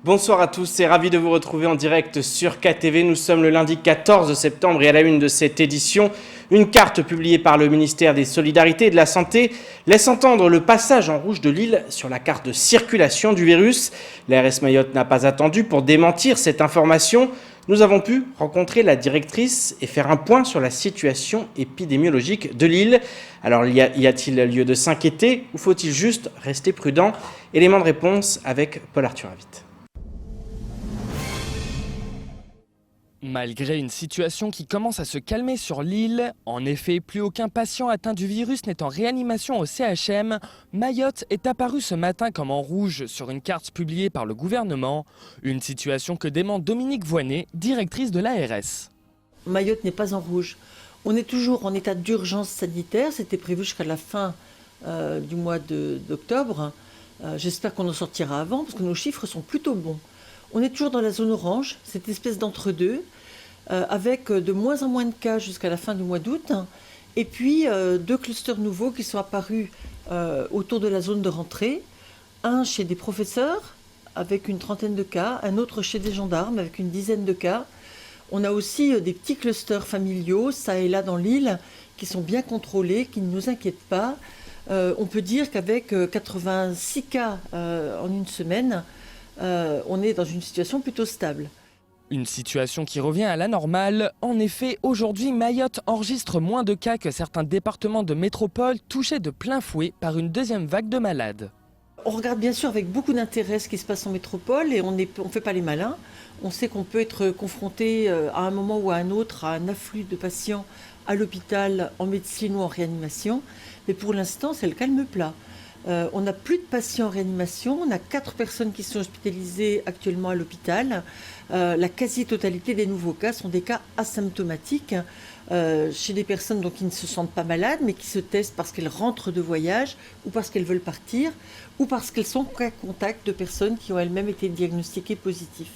Bonsoir à tous et ravi de vous retrouver en direct sur KTV. Nous sommes le lundi 14 septembre et à la une de cette édition, une carte publiée par le ministère des Solidarités et de la Santé laisse entendre le passage en rouge de l'île sur la carte de circulation du virus. L'ARS Mayotte n'a pas attendu pour démentir cette information. Nous avons pu rencontrer la directrice et faire un point sur la situation épidémiologique de l'île. Alors, y a-t-il lieu de s'inquiéter ou faut-il juste rester prudent? Élément de réponse avec Paul-Arthur Avit. Malgré une situation qui commence à se calmer sur l'île, en effet, plus aucun patient atteint du virus n'est en réanimation au CHM, Mayotte est apparu ce matin comme en rouge sur une carte publiée par le gouvernement, une situation que dément Dominique Voynet, directrice de l'ARS. Mayotte n'est pas en rouge. On est toujours en état d'urgence sanitaire, c'était prévu jusqu'à la fin du mois d'octobre. J'espère qu'on en sortira avant parce que nos chiffres sont plutôt bons. On est toujours dans la zone orange, cette espèce d'entre-deux, avec de moins en moins de cas jusqu'à la fin du mois d'août. Et puis, deux clusters nouveaux qui sont apparus autour de la zone de rentrée. Un chez des professeurs, avec une trentaine de cas. Un autre chez des gendarmes, avec une dizaine de cas. On a aussi des petits clusters familiaux, ça et là dans l'île, qui sont bien contrôlés, qui ne nous inquiètent pas. On peut dire qu'avec 86 cas en une semaine, on est dans une situation plutôt stable. Une situation qui revient à la normale. En effet, aujourd'hui, Mayotte enregistre moins de cas que certains départements de métropole touchés de plein fouet par une deuxième vague de malades. On regarde bien sûr avec beaucoup d'intérêt ce qui se passe en métropole et on ne fait pas les malins. On sait qu'on peut être confronté à un moment ou à un autre à un afflux de patients à l'hôpital, en médecine ou en réanimation. Mais pour l'instant, c'est le calme plat. On n'a plus de patients en réanimation, on a 4 personnes qui sont hospitalisées actuellement à l'hôpital. La quasi-totalité des nouveaux cas sont des cas asymptomatiques chez des personnes donc, qui ne se sentent pas malades mais qui se testent parce qu'elles rentrent de voyage ou parce qu'elles veulent partir ou parce qu'elles sont en contact de personnes qui ont elles-mêmes été diagnostiquées positives.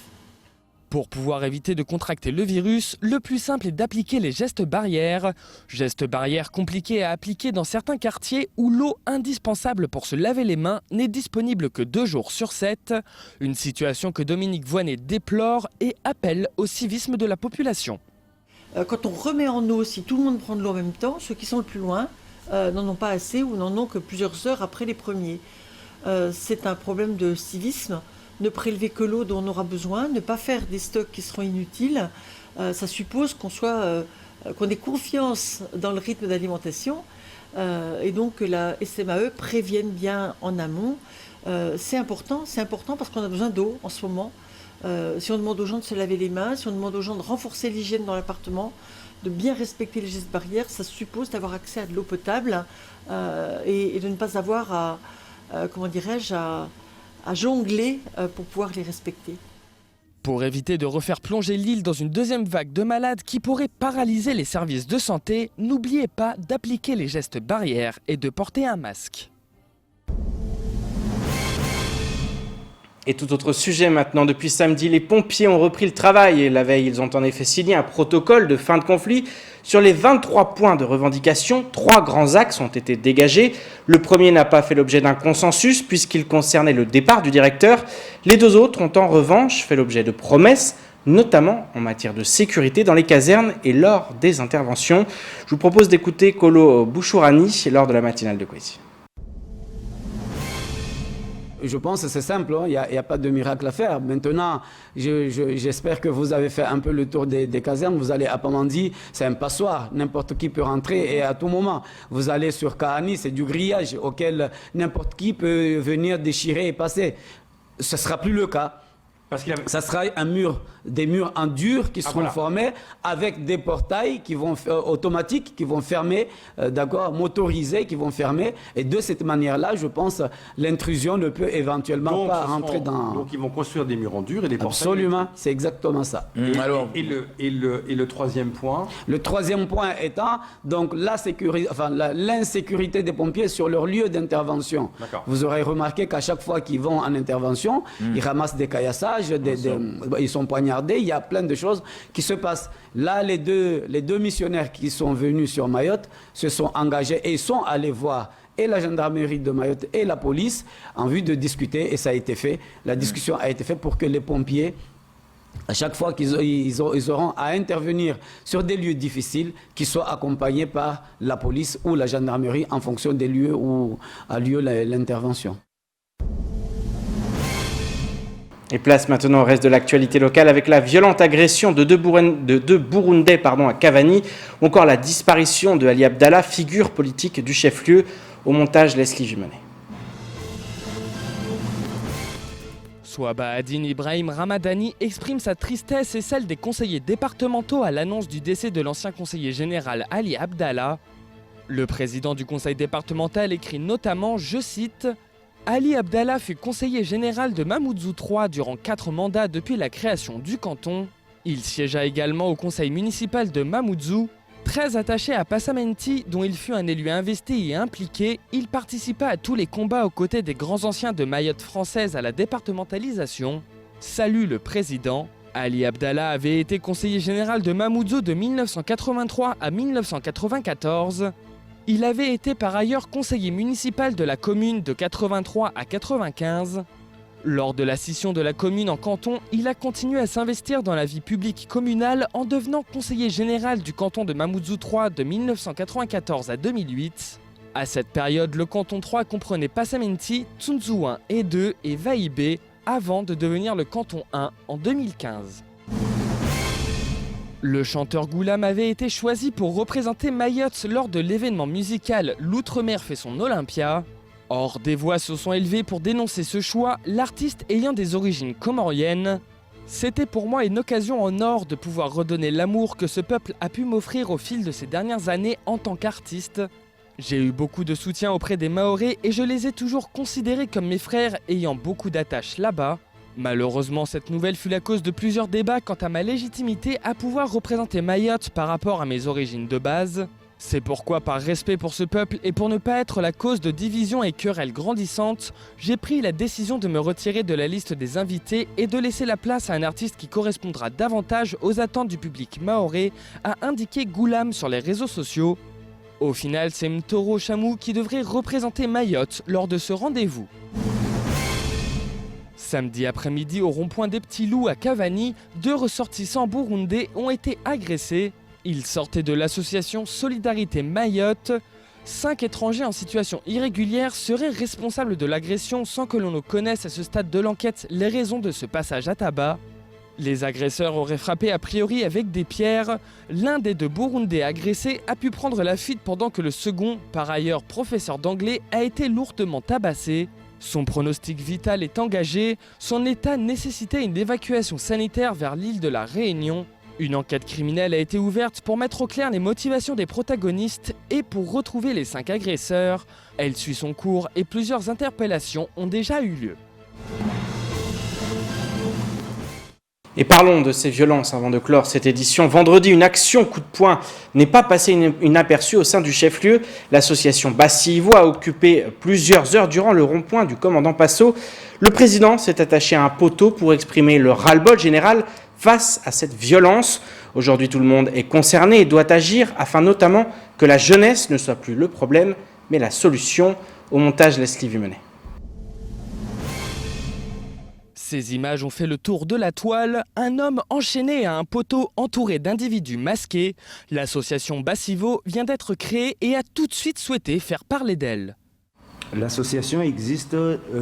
Pour pouvoir éviter de contracter le virus, le plus simple est d'appliquer les gestes barrières. Gestes barrières compliqués à appliquer dans certains quartiers où l'eau indispensable pour se laver les mains n'est disponible que 2 jours sur 7. Une situation que Dominique Voynet déplore et appelle au civisme de la population. Quand on remet en eau, si tout le monde prend de l'eau en même temps, ceux qui sont le plus loin n'en ont pas assez ou n'en ont que plusieurs heures après les premiers. C'est un problème de civisme. Ne prélever que l'eau dont on aura besoin, ne pas faire des stocks qui seront inutiles. Ça suppose qu'on ait confiance dans le rythme d'alimentation et donc que la SMAE prévienne bien en amont. C'est important parce qu'on a besoin d'eau en ce moment. Si on demande aux gens de se laver les mains, si on demande aux gens de renforcer l'hygiène dans l'appartement, de bien respecter les gestes barrières, ça suppose d'avoir accès à de l'eau potable et de ne pas avoir à jongler pour pouvoir les respecter. Pour éviter de refaire plonger l'île dans une deuxième vague de malades qui pourrait paralyser les services de santé, n'oubliez pas d'appliquer les gestes barrières et de porter un masque. Et tout autre sujet maintenant, depuis samedi, les pompiers ont repris le travail et la veille, ils ont en effet signé un protocole de fin de conflit. Sur les 23 points de revendication, 3 grands axes ont été dégagés. Le premier n'a pas fait l'objet d'un consensus puisqu'il concernait le départ du directeur. Les 2 autres ont en revanche fait l'objet de promesses, notamment en matière de sécurité dans les casernes et lors des interventions. Je vous propose d'écouter Kolo Bouchourani lors de la matinale de Kwesi. Je pense que c'est simple, il n'y a pas de miracle à faire. Maintenant, j'espère que vous avez fait un peu le tour des casernes. Vous allez à Pamandi, c'est un passoire. N'importe qui peut rentrer et à tout moment. Vous allez sur Kahani, c'est du grillage auquel n'importe qui peut venir déchirer et passer. Ce ne sera plus le cas. Ça sera des murs en dur qui seront formés avec des portails qui vont automatiques qui vont fermer, motorisés qui vont fermer. Et de cette manière-là, je pense, l'intrusion ne peut éventuellement pas rentrer dans. Donc ils vont construire des murs en dur et des portails. Absolument, c'est exactement ça. Et le troisième point. Le troisième point étant donc l'insécurité des pompiers sur leur lieu d'intervention. Vous aurez remarqué qu'à chaque fois qu'ils vont en intervention, ils ramassent des caillassages. Ils sont poignardés, il y a plein de choses qui se passent. Là, les deux missionnaires qui sont venus sur Mayotte se sont engagés et ils sont allés voir et la gendarmerie de Mayotte et la police en vue de discuter, et ça a été fait. La discussion a été faite pour que les pompiers, à chaque fois qu'ils auront à intervenir sur des lieux difficiles, qu'ils soient accompagnés par la police ou la gendarmerie en fonction des lieux où a lieu l'intervention. Et place maintenant au reste de l'actualité locale avec la violente agression de deux Burundais à Cavani, ou encore la disparition de Ali Abdallah, figure politique du chef-lieu. Au montage, Leslie Jumenet. Souaba Adine Ibrahim Ramadani exprime sa tristesse et celle des conseillers départementaux à l'annonce du décès de l'ancien conseiller général Ali Abdallah. Le président du conseil départemental écrit notamment, je cite, « Ali Abdallah fut conseiller général de Mamoudzou III durant 4 mandats depuis la création du canton. Il siégea également au conseil municipal de Mamoudzou. Très attaché à Passamenti, dont il fut un élu investi et impliqué, il participa à tous les combats aux côtés des grands anciens de Mayotte française à la départementalisation. Salue le président. Ali Abdallah avait été conseiller général de Mamoudzou de 1983 à 1994. Il avait été par ailleurs conseiller municipal de la commune de 83 à 95. Lors de la scission de la commune en canton, il a continué à s'investir dans la vie publique communale en devenant conseiller général du canton de Mamoudzou III de 1994 à 2008. À cette période, le canton 3 comprenait Passamenti, Tsundzou 1 et 2 et Vaïbé, avant de devenir le canton 1 en 2015. Le chanteur Goulam avait été choisi pour représenter Mayotte lors de l'événement musical L'Outre-mer fait son Olympia. Or, des voix se sont élevées pour dénoncer ce choix, l'artiste ayant des origines comoriennes. C'était pour moi une occasion en or de pouvoir redonner l'amour que ce peuple a pu m'offrir au fil de ces dernières années en tant qu'artiste. J'ai eu beaucoup de soutien auprès des Mahorais et je les ai toujours considérés comme mes frères ayant beaucoup d'attaches là-bas. Malheureusement, cette nouvelle fut la cause de plusieurs débats quant à ma légitimité à pouvoir représenter Mayotte par rapport à mes origines de base. C'est pourquoi, par respect pour ce peuple et pour ne pas être la cause de divisions et querelles grandissantes, j'ai pris la décision de me retirer de la liste des invités et de laisser la place à un artiste qui correspondra davantage aux attentes du public mahorais, a indiqué Goulam sur les réseaux sociaux. Au final, c'est Mtoro Chamou qui devrait représenter Mayotte lors de ce rendez-vous. Samedi après-midi, au rond-point des Petits Loups à Cavani, 2 ressortissants burundais ont été agressés. Ils sortaient de l'association Solidarité Mayotte. 5 étrangers en situation irrégulière seraient responsables de l'agression sans que l'on ne connaisse à ce stade de l'enquête les raisons de ce passage à tabac. Les agresseurs auraient frappé a priori avec des pierres. L'un des 2 Burundais agressés a pu prendre la fuite pendant que le second, par ailleurs professeur d'anglais, a été lourdement tabassé. Son pronostic vital est engagé, son état nécessitait une évacuation sanitaire vers l'île de la Réunion. Une enquête criminelle a été ouverte pour mettre au clair les motivations des protagonistes et pour retrouver les 5 agresseurs. Elle suit son cours et plusieurs interpellations ont déjà eu lieu. Et parlons de ces violences avant de clore cette édition. Vendredi, une action coup de poing n'est pas passée inaperçue au sein du chef-lieu. L'association Bassivo a occupé plusieurs heures durant le rond-point du commandant Passo. Le président s'est attaché à un poteau pour exprimer le ras-le-bol général face à cette violence. Aujourd'hui, tout le monde est concerné et doit agir afin notamment que la jeunesse ne soit plus le problème, mais la solution. Au montage, Leslie Vumenet. Ces images ont fait le tour de la toile. Un homme enchaîné à un poteau entouré d'individus masqués. L'association Bassivo vient d'être créée et a tout de suite souhaité faire parler d'elle. L'association existe,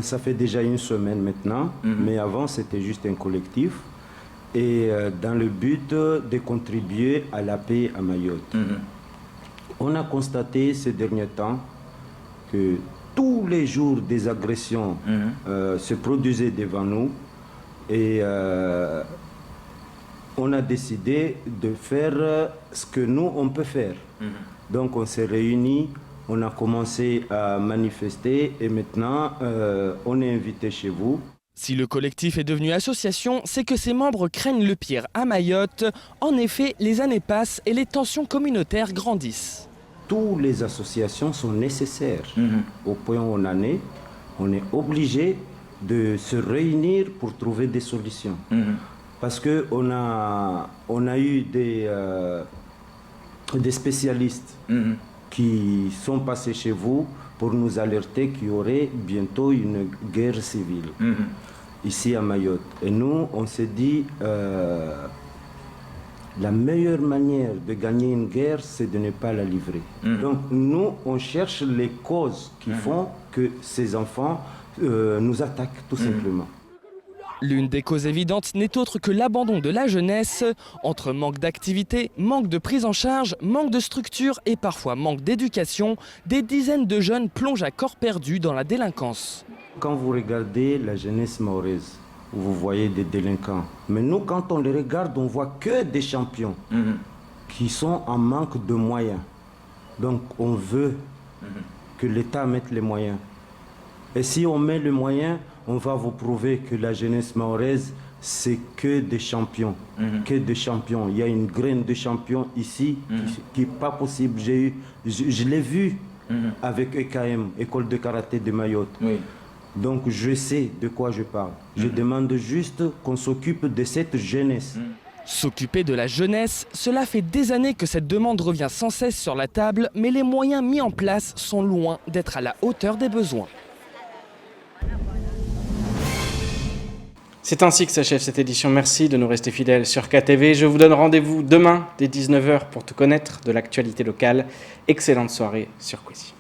ça fait déjà 1 semaine maintenant, mais avant c'était juste un collectif. Et dans le but de contribuer à la paix à Mayotte. On a constaté ces derniers temps que tous les jours des agressions se produisaient devant nous et on a décidé de faire ce que nous on peut faire. Donc on s'est réunis, on a commencé à manifester et maintenant on est invité chez vous. Si le collectif est devenu association, c'est que ses membres craignent le pire à Mayotte. En effet, les années passent et les tensions communautaires grandissent. Toutes les associations sont nécessaires. Au point où on est obligé de se réunir pour trouver des solutions. Parce qu'on a eu des spécialistes qui sont passés chez vous pour nous alerter qu'il y aurait bientôt une guerre civile ici à Mayotte. Et nous, on s'est dit, la meilleure manière de gagner une guerre, c'est de ne pas la livrer. Donc nous, on cherche les causes qui font que ces enfants nous attaquent, tout simplement. L'une des causes évidentes n'est autre que l'abandon de la jeunesse. Entre manque d'activité, manque de prise en charge, manque de structure et parfois manque d'éducation, des dizaines de jeunes plongent à corps perdu dans la délinquance. Quand vous regardez la jeunesse mahoraise, vous voyez des délinquants. Mais nous, quand on les regarde, on voit que des champions qui sont en manque de moyens. Donc on veut que l'État mette les moyens. Et si on met les moyens, on va vous prouver que la jeunesse mahoraise, c'est que des champions. Que des champions. Il y a une graine de champions ici qui n'est pas possible. Je l'ai vu avec EKM, École de karaté de Mayotte. Oui. Donc je sais de quoi je parle. Je demande juste qu'on s'occupe de cette jeunesse. S'occuper de la jeunesse, cela fait des années que cette demande revient sans cesse sur la table, mais les moyens mis en place sont loin d'être à la hauteur des besoins. C'est ainsi que s'achève cette édition. Merci de nous rester fidèles sur KTV. Je vous donne rendez-vous demain dès 19h pour tout connaître de l'actualité locale. Excellente soirée sur Quizy.